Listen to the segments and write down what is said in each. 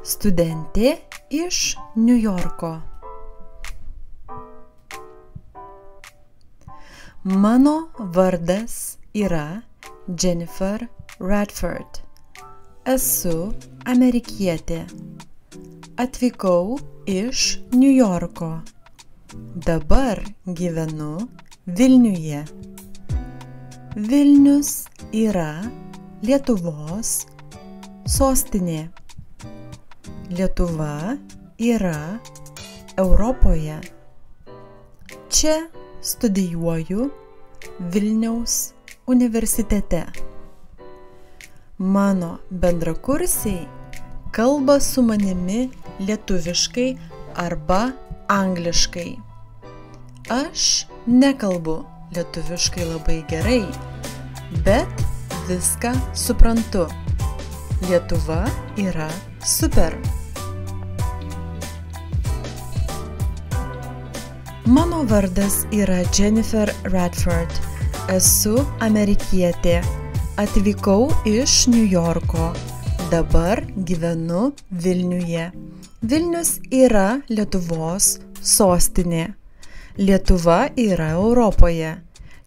Studentė iš Niujorko. Mano vardas yra Jennifer Radford. Esu amerikietė. Atvykau iš Niujorko. Dabar gyvenu Vilniuje. Vilnius yra Lietuvos sostinė. Lietuva yra Europoje. Čia studijuoju Vilniaus universitete. Mano bendrakursiai kalba su manimi lietuviškai arba angliškai. Aš nekalbu lietuviškai labai gerai, bet viską suprantu. Lietuva yra super. Mano vardas yra Jennifer Radford. Esu amerikietė. Atvykau iš Niujorko. Dabar gyvenu Vilniuje. Vilnius yra Lietuvos sostinė. Lietuva yra Europoje.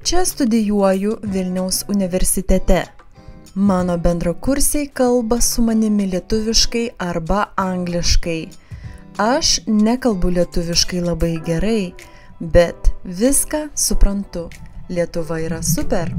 Čia studijuoju Vilniaus universitete. Mano bendrakursiai kalba su manimi lietuviškai arba angliškai. Aš nekalbu lietuviškai labai gerai, bet viską suprantu. Lietuva yra super.